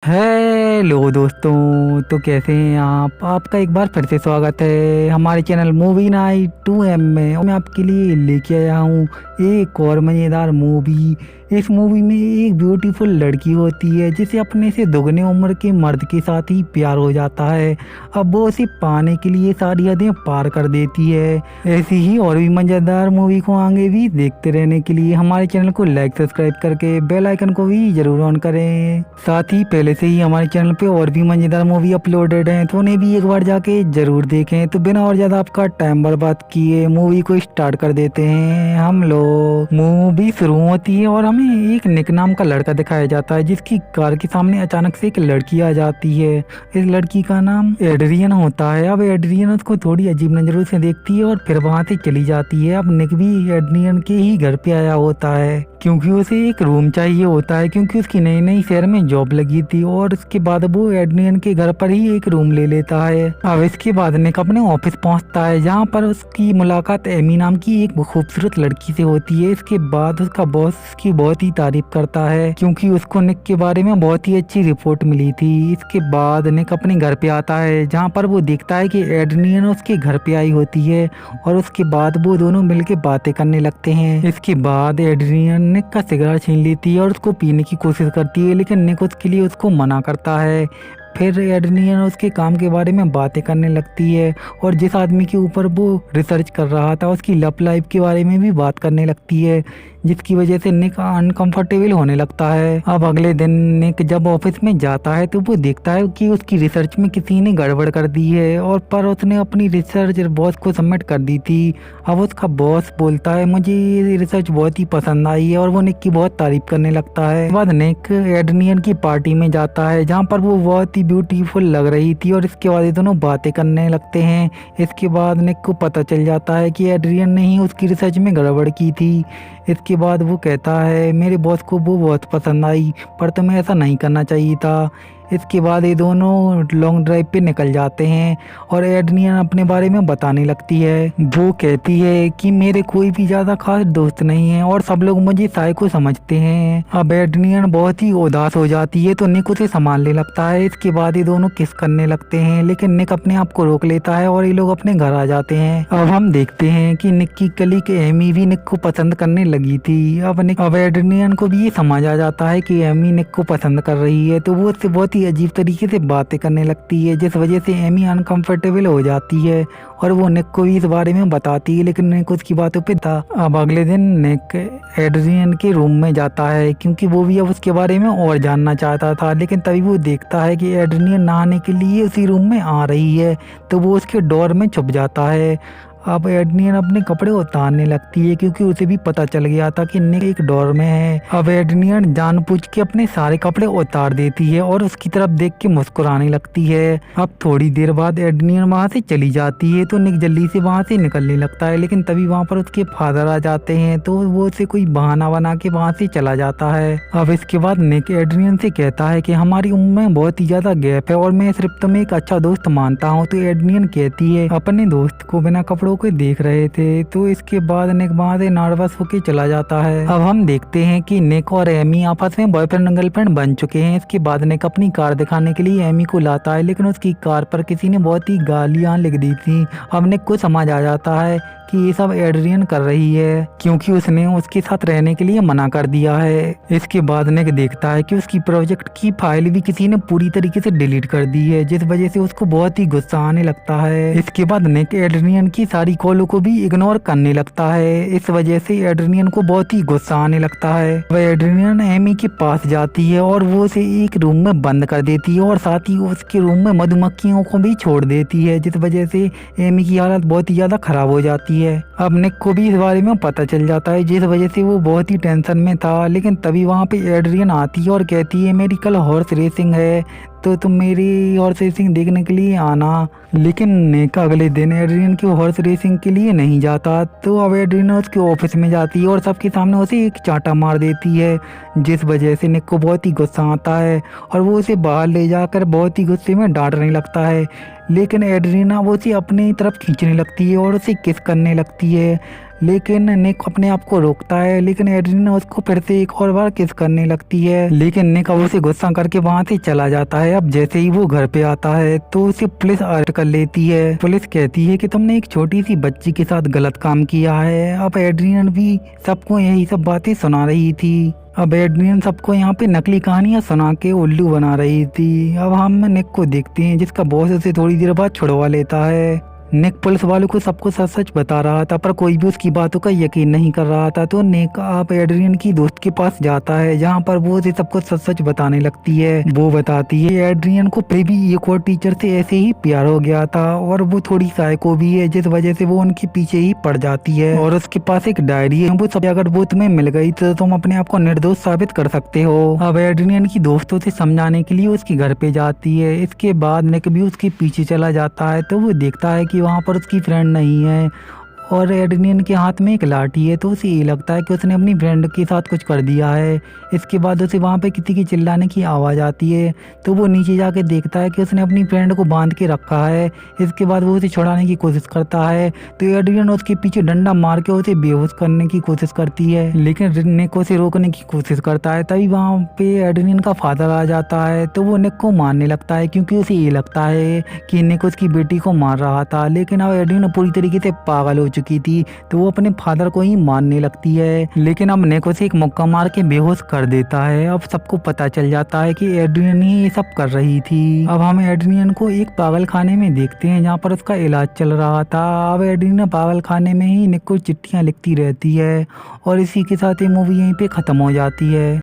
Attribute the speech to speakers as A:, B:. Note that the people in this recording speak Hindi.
A: हेलो दोस्तों, तो कैसे हैं आप। आपका एक बार फिर से स्वागत है हमारे चैनल मूवी नाइट 2M में। और मैं आपके लिए लेके आया हूँ एक और मज़ेदार मूवी। इस मूवी में एक ब्यूटीफुल लड़की होती है जिसे अपने से दोगुने उम्र के मर्द के साथ ही प्यार हो जाता है। अब वो उसे पाने के लिए सारी हदें पार कर देती है। ऐसी ही और भी मज़ेदार मूवी को आगे भी देखते रहने के लिए हमारे चैनल को लाइक सब्सक्राइब करके बेल आइकन को भी जरूर ऑन करें। साथ ही पहले से ही हमारे चैनल पे और भी मज़ेदार मूवी अपलोडेड हैं, तो उन्हें भी एक बार जाके जरूर देखें। तो बिना और ज़्यादा आपका टाइम बर्बाद किए मूवी को स्टार्ट कर देते हैं हम लोग। मूवी शुरू होती है और हमें एक निक नाम का लड़का दिखाया जाता है जिसकी कार के सामने अचानक से एक लड़की आ जाती है। इस लड़की का नाम एड्रियन होता है। अब एड्रियन उसको थोड़ी अजीब नजरों से देखती है और फिर वहां से चली जाती है। अब निक भी एड्रियन के ही घर पे आया होता है क्योंकि उसे एक रूम चाहिए होता है, क्योंकि उसकी नई नई शहर में जॉब लगी थी। और उसके बाद वो एड्रियन के घर पर ही एक रूम ले लेता है। अब इसके बाद निक अपने ऑफिस पहुंचता है जहां पर उसकी मुलाकात एमी नाम की एक खूबसूरत लड़की से होती है। इसके बाद उसका बॉस उसकी बहुत ही तारीफ करता है क्योंकि उसको निक के बारे में बहुत ही अच्छी रिपोर्ट मिली थी। इसके बाद निक अपने घर पे आता है जहाँ पर वो देखता है कि एड्रियन उसके घर पे आई होती है और उसके बाद वो दोनों मिलके बातें करने लगते हैं। इसके बाद एड्रियन निक का सिगरेट छीन लेती है और उसको पीने की कोशिश करती है, लेकिन निक उसके लिए उसको मना करता है। फिर एड्रियन उसके काम के बारे में बातें करने लगती है और जिस आदमी के ऊपर वो रिसर्च कर रहा था उसकी लव लाइफ के बारे में भी बात करने लगती है, जिसकी वजह से निक अनकंफर्टेबल होने लगता है। अब अगले दिन निक जब ऑफिस में जाता है तो वो देखता है कि उसकी रिसर्च में किसी ने गड़बड़ कर दी है और पर उसने अपनी रिसर्च बॉस को सबमिट कर दी थी। अब उसका बॉस बोलता है मुझे ये रिसर्च बहुत ही पसंद आई है और वो निक की बहुत तारीफ करने लगता है। उसके बाद निक एड्रियन की पार्टी में जाता है जहाँ पर वो बहुत ही ब्यूटीफुल लग रही थी और इसके बाद ये दोनों बातें करने लगते हैं। इसके बाद निक को पता चल जाता है कि एड्रियन ने ही उसकी रिसर्च में गड़बड़ की थी। इसके बाद वो कहता है मेरे बॉस को वो बहुत पसंद आई पर तुम्हें ऐसा नहीं करना चाहिए था। इसके बाद ये दोनों लॉन्ग ड्राइव पे निकल जाते हैं और एड्रियन अपने बारे में बताने लगती है। वो कहती है कि मेरे कोई भी ज़्यादा खास दोस्त नहीं है और सब लोग मुझे साइको समझते हैं। अब एड्रियन बहुत ही उदास हो जाती है तो निक उसे संभालने लगता है। इसके बाद ये दोनों किस करने लगते हैं, लेकिन निक अपने आप को रोक लेता है और ये लोग अपने घर आ जाते हैं। अब हम देखते हैं कि निक की कलीग एमी भी निक को पसंद करने लगी थी। अब एड्रियन को भी ये समझ आ जाता है कि एमी निक को पसंद कर रही है, तो वो उससे बहुत अजीब तरीके से बातें करने लगती है जिस वजह से एमी अनकंफर्टेबल हो जाती है और वो निक को भी इस बारे में बताती है, लेकिन निक उसकी बातों पे था। अब अगले दिन निक एड्रियन के रूम में जाता है क्योंकि वो भी अब उसके बारे में और जानना चाहता था, लेकिन तभी वो देखता है कि एड्रियन नहाने के लिए उसी रूम में आ रही है, तो वो उसके डोर में छुप जाता है। अब एड्रियन अपने कपड़े उतारने लगती है क्योंकि उसे भी पता चल गया था कि निक एक डोर में है। अब एड्रियन जानबूझ के अपने सारे कपड़े उतार देती है और उसकी तरफ देख के मुस्कुराने लगती है। अब थोड़ी देर बाद एड्रियन वहां से चली जाती है तो निक जल्दी से वहां से निकलने लगता है, लेकिन तभी वहां पर उसके फादर आ जाते हैं तो वो उसे कोई बहाना बना के वहां से चला जाता है। अब इसके बाद निक एड्रियन से कहता है कि हमारी उम्र में बहुत ही ज्यादा गैप है और मैं सिर्फ तुम्हें एक अच्छा दोस्त मानता हूँ। तो एड्रियन कहती है अपने दोस्त को बिना कपड़ों को देख रहे थे। तो इसके बाद निक वहां से नर्वस होके चला जाता है। अब हम देखते हैं कि निक और एमी आपस में बॉयफ्रेंड और गर्लफ्रेंड बन चुके हैं। इसके बाद निक अपनी कार दिखाने के लिए एमी को लाता है, लेकिन उसकी कार पर किसी ने बहुत ही गालियां लिख दी थी। अब निक को समझ आ जाता है कि ये सब एड्रियन कर रही है क्योंकि उसने उसके साथ रहने के लिए मना कर दिया है। इसके बाद निक देखता है कि उसकी प्रोजेक्ट की फाइल भी किसी ने पूरी तरीके से डिलीट कर दी है, जिस वजह से उसको बहुत ही गुस्सा आने लगता है। इसके बाद निक एड्रियन की सारी कॉलों को भी इग्नोर करने लगता है। इस वजह से एड्रियन को बहुत ही गुस्सा आने लगता है। वह एड्रियन एमी के पास जाती है और वो उसे एक रूम में बंद कर देती है और साथ ही उसके रूम में मधुमक्खियों को भी छोड़ देती है, जिस वजह से एमी की हालत बहुत ही ज्यादा खराब हो जाती है। अब निक को भी इस बारे में पता चल जाता है, जिस वजह से वो बहुत ही टेंशन में था। लेकिन तभी वहाँ पे एड्रियन आती है और कहती है मेरी कल हॉर्स रेसिंग है तो तुम मेरी हॉर्स रेसिंग देखने के लिए आना। लेकिन निक अगले दिन एड्रियन की हॉर्स रेसिंग के लिए नहीं जाता, तो अब एड्रियन उसके ऑफिस में जाती है और सबके सामने उसे एक चांटा मार देती है, जिस वजह से निक को बहुत ही गुस्सा आता है और वो उसे बाहर ले जाकर बहुत ही गुस्से में डांटने लगता है। लेकिन एड्रियन वो उसे अपनी तरफ खींचने लगती है और उसे किस करने लगती है, लेकिन निक अपने आप को रोकता है, लेकिन एड्रियन उसको फिर से एक और बार किस करने लगती है। लेकिन निक अब उसे गुस्सा करके वहाँ से चला जाता है। अब जैसे ही वो घर पे आता है तो उसे पुलिस अरेस्ट कर लेती है। पुलिस कहती है कि तुमने एक छोटी सी बच्ची के साथ गलत काम किया है। अब एड्रियन भी सबको यही सब बातें सुना रही थी। अब एड्रियन सबको यहाँ पे नकली कहानियां सुना के उल्लू बना रही थी। अब हम निक को देखते हैं जिसका बॉस उसे थोड़ी देर बाद छुड़वा लेता है। निक पुलिस वालों को सबको सच सच बता रहा था, पर कोई भी उसकी बातों का यकीन नहीं कर रहा था। तो निक आप एड्रियन की दोस्त के पास जाता है, जहाँ पर वो उसे सबको सच सच बताने लगती है। वो बताती है एड्रियन को पहले भी एक और टीचर से ऐसे ही प्यार हो गया था और वो थोड़ी साइको भी है, जिस वजह से वो उनके पीछे ही पड़ जाती है। और उसके पास एक डायरी है, वो सब अगर वो तुम्हें मिल गई तो तुम अपने आप को निर्दोष साबित कर सकते हो। अब एड्रियन की दोस्तों से समझाने के लिए उसके घर पे जाती है। इसके बाद निक भी उसके पीछे चला जाता है, तो वो देखता है कि वहाँ पर उसकी फ्रेंड नहीं है और एड्रियन के हाथ में एक लाठी है। तो उसे ये लगता है कि उसने अपनी फ्रेंड के साथ कुछ कर दिया है। इसके बाद उसे वहाँ पे किसी की चिल्लाने की आवाज़ आती है, तो वो नीचे जाके देखता है कि उसने अपनी फ्रेंड को बांध के रखा है। इसके बाद वो उसे छुड़ाने की कोशिश करता है, तो एड्रियन उसके पीछे डंडा मार के उसे बेहोश करने की कोशिश करती है, लेकिन निक उसे रोकने की कोशिश करता है। तभी वहाँ पे एड्रियन का फादर आ जाता है, तो वो निक को मारने लगता है क्योंकि उसे ये लगता है कि निक उसकी बेटी को मार रहा था। लेकिन अब एड्रियन पूरी तरीके से पागल हो चुकी थी, तो वो अपने फादर को ही मारने लगती है। लेकिन अब निक उसे एक मुक्का मार के बेहोश कर देता है। अब सबको पता चल जाता है कि एड्रियन ही ये सब कर रही थी। अब हम एड्रियन को एक पागल खाने में देखते हैं जहाँ पर उसका इलाज चल रहा था। अब एड्रियन पागल खाने में ही निक को चिट्ठियाँ लिखती रहती है और इसी के साथ ये मूवी यहीं पे खत्म हो जाती है।